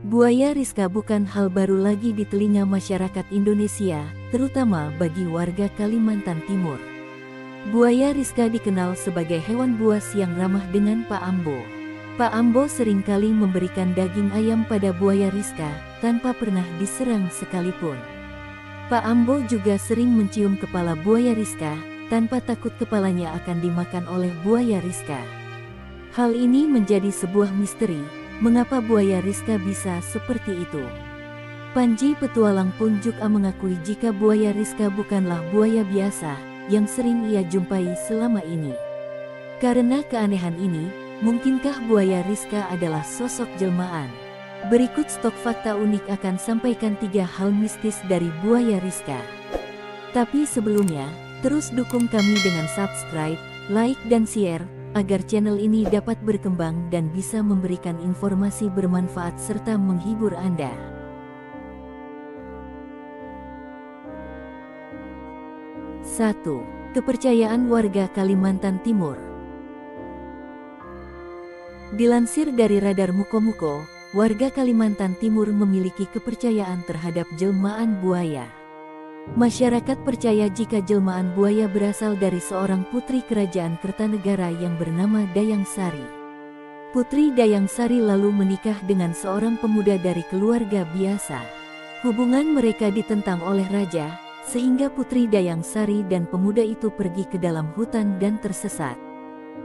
Buaya Rizka bukan hal baru lagi di telinga masyarakat Indonesia, terutama bagi warga Kalimantan Timur. Buaya Rizka dikenal sebagai hewan buas yang ramah dengan Pak Ambo. Pak Ambo seringkali memberikan daging ayam pada buaya Rizka, tanpa pernah diserang sekalipun. Pak Ambo juga sering mencium kepala buaya Rizka, tanpa takut kepalanya akan dimakan oleh buaya Rizka. Hal ini menjadi sebuah misteri, mengapa buaya Rizka bisa seperti itu. Panji Petualang pun juga mengakui jika buaya Rizka bukanlah buaya biasa, yang sering ia jumpai selama ini. Karena keanehan ini, mungkinkah buaya Rizka adalah sosok jelmaan? Berikut stok fakta unik akan sampaikan 3 hal mistis dari buaya Rizka. Tapi sebelumnya, terus dukung kami dengan subscribe, like dan share, agar channel ini dapat berkembang dan bisa memberikan informasi bermanfaat serta menghibur Anda. 1. Kepercayaan warga Kalimantan Timur. Dilansir dari Radar Mukomuko, warga Kalimantan Timur memiliki kepercayaan terhadap jelmaan buaya. Masyarakat percaya jika jelmaan buaya berasal dari seorang putri kerajaan Kertanegara yang bernama Dayang Sari. Putri Dayang Sari lalu menikah dengan seorang pemuda dari keluarga biasa. Hubungan mereka ditentang oleh raja, sehingga Putri Dayang Sari dan pemuda itu pergi ke dalam hutan dan tersesat.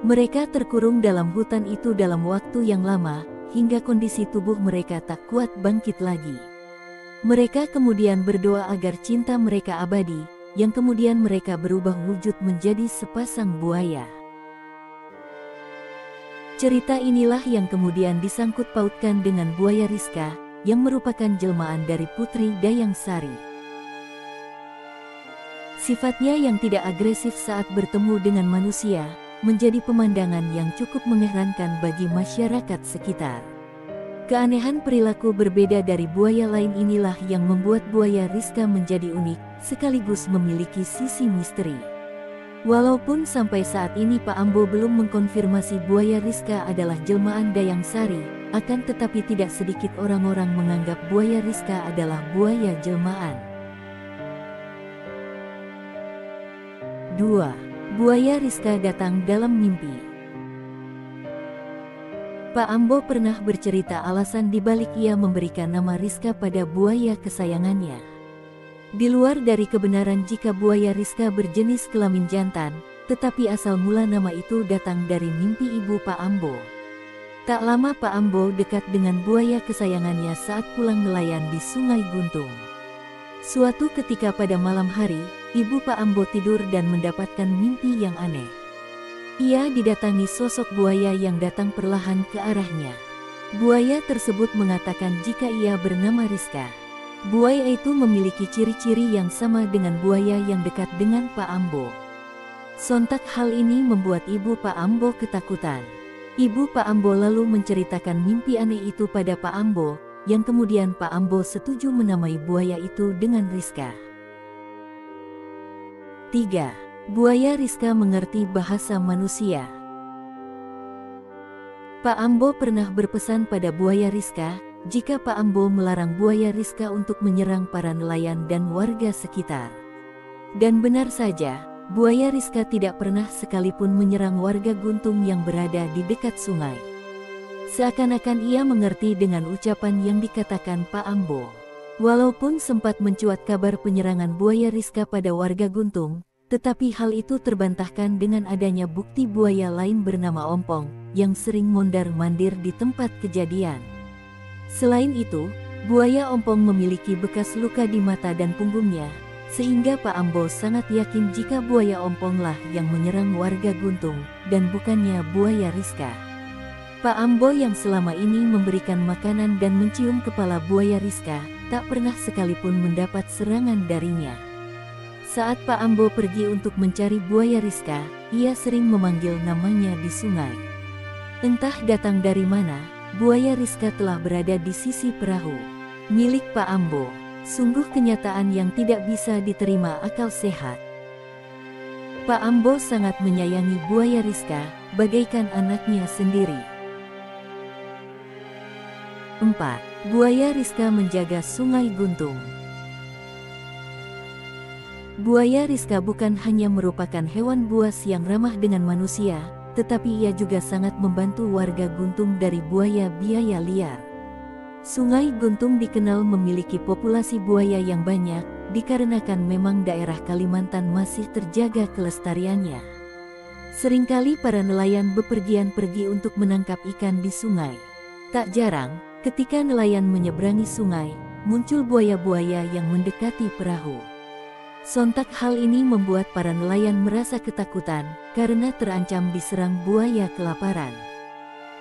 Mereka terkurung dalam hutan itu dalam waktu yang lama, hingga kondisi tubuh mereka tak kuat bangkit lagi. Mereka kemudian berdoa agar cinta mereka abadi, yang kemudian mereka berubah wujud menjadi sepasang buaya. Cerita inilah yang kemudian disangkut pautkan dengan buaya Rizka, yang merupakan jelmaan dari Putri Dayang Sari. Sifatnya yang tidak agresif saat bertemu dengan manusia, menjadi pemandangan yang cukup mengherankan bagi masyarakat sekitar. Keanehan perilaku berbeda dari buaya lain inilah yang membuat buaya Rizka menjadi unik, sekaligus memiliki sisi misteri. Walaupun sampai saat ini Pak Ambo belum mengkonfirmasi buaya Rizka adalah jelmaan Dayang Sari, akan tetapi tidak sedikit orang-orang menganggap buaya Rizka adalah buaya jelmaan. 2. Buaya Rizka datang dalam mimpi. Pak Ambo pernah bercerita alasan dibalik ia memberikan nama Rizka pada buaya kesayangannya. Di luar dari kebenaran jika buaya Rizka berjenis kelamin jantan, tetapi asal mula nama itu datang dari mimpi ibu Pak Ambo. Tak lama Pak Ambo dekat dengan buaya kesayangannya saat pulang nelayan di Sungai Guntung. Suatu ketika pada malam hari, ibu Pak Ambo tidur dan mendapatkan mimpi yang aneh. Ia didatangi sosok buaya yang datang perlahan ke arahnya. Buaya tersebut mengatakan jika ia bernama Rizka. Buaya itu memiliki ciri-ciri yang sama dengan buaya yang dekat dengan Pak Ambo. Sontak hal ini membuat ibu Pak Ambo ketakutan. Ibu Pak Ambo lalu menceritakan mimpi aneh itu pada Pak Ambo, yang kemudian Pak Ambo setuju menamai buaya itu dengan Rizka. 3. Buaya Rizka mengerti bahasa manusia. Pak Ambo pernah berpesan pada buaya Rizka, jika Pak Ambo melarang buaya Rizka untuk menyerang para nelayan dan warga sekitar. Dan benar saja, buaya Rizka tidak pernah sekalipun menyerang warga Guntung yang berada di dekat sungai. Seakan-akan ia mengerti dengan ucapan yang dikatakan Pak Ambo. Walaupun sempat mencuat kabar penyerangan buaya Rizka pada warga Guntung, tetapi hal itu terbantahkan dengan adanya bukti buaya lain bernama Ompong, yang sering mondar-mandir di tempat kejadian. Selain itu, buaya Ompong memiliki bekas luka di mata dan punggungnya, sehingga Pak Ambo sangat yakin jika buaya Omponglah yang menyerang warga Guntung, dan bukannya buaya Rizka. Pak Ambo yang selama ini memberikan makanan dan mencium kepala buaya Rizka, tak pernah sekalipun mendapat serangan darinya. Saat Pak Ambo pergi untuk mencari buaya Rizka, ia sering memanggil namanya di sungai. Entah datang dari mana, buaya Rizka telah berada di sisi perahu milik Pak Ambo. Sungguh kenyataan yang tidak bisa diterima akal sehat. Pak Ambo sangat menyayangi buaya Rizka, bagaikan anaknya sendiri. 4. Buaya Rizka menjaga Sungai Guntung. Buaya Rizka bukan hanya merupakan hewan buas yang ramah dengan manusia, tetapi ia juga sangat membantu warga Guntung dari buaya biaya liar. Sungai Guntung dikenal memiliki populasi buaya yang banyak, dikarenakan memang daerah Kalimantan masih terjaga kelestariannya. Seringkali para nelayan bepergian pergi untuk menangkap ikan di sungai. Tak jarang, ketika nelayan menyeberangi sungai, muncul buaya-buaya yang mendekati perahu. Sontak hal ini membuat para nelayan merasa ketakutan karena terancam diserang buaya kelaparan.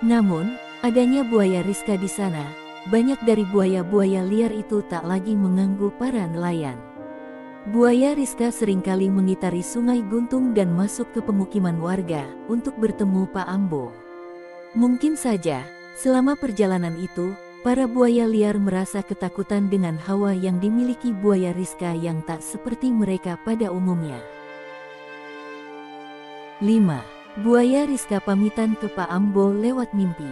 Namun, adanya buaya Rizka di sana, banyak dari buaya-buaya liar itu tak lagi mengganggu para nelayan. Buaya Rizka seringkali mengitari Sungai Guntung dan masuk ke pemukiman warga untuk bertemu Pak Ambo. Mungkin saja, selama perjalanan itu, para buaya liar merasa ketakutan dengan hawa yang dimiliki buaya Rizka yang tak seperti mereka pada umumnya. 5. Buaya Rizka pamitan ke Pak Ambo lewat mimpi.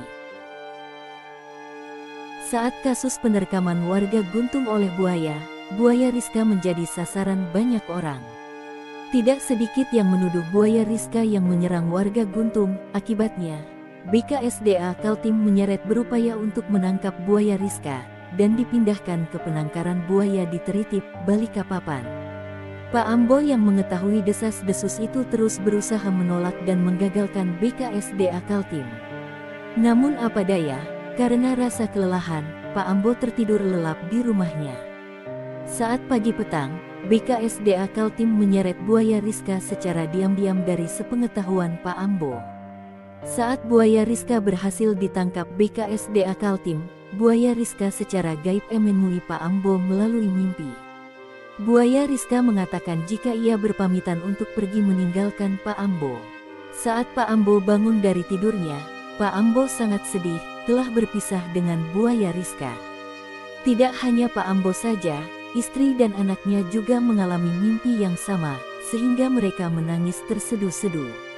Saat kasus penerkaman warga Guntung oleh buaya, buaya Rizka menjadi sasaran banyak orang. Tidak sedikit yang menuduh buaya Rizka yang menyerang warga Guntung. Akibatnya, BKSDA Kaltim menyeret berupaya untuk menangkap buaya Rizka dan dipindahkan ke penangkaran buaya di Teritip, Balikpapan. Pak Ambo yang mengetahui desas-desus itu terus berusaha menolak dan menggagalkan BKSDA Kaltim. Namun apa daya, karena rasa kelelahan, Pak Ambo tertidur lelap di rumahnya. Saat pagi petang, BKSDA Kaltim menyeret buaya Rizka secara diam-diam dari sepengetahuan Pak Ambo. Saat buaya Rizka berhasil ditangkap BKSDA Kaltim, buaya Rizka secara gaib menemui Pak Ambo melalui mimpi. Buaya Rizka mengatakan jika ia berpamitan untuk pergi meninggalkan Pak Ambo. Saat Pak Ambo bangun dari tidurnya, Pak Ambo sangat sedih telah berpisah dengan buaya Rizka. Tidak hanya Pak Ambo saja, istri dan anaknya juga mengalami mimpi yang sama, sehingga mereka menangis terseduh-seduh.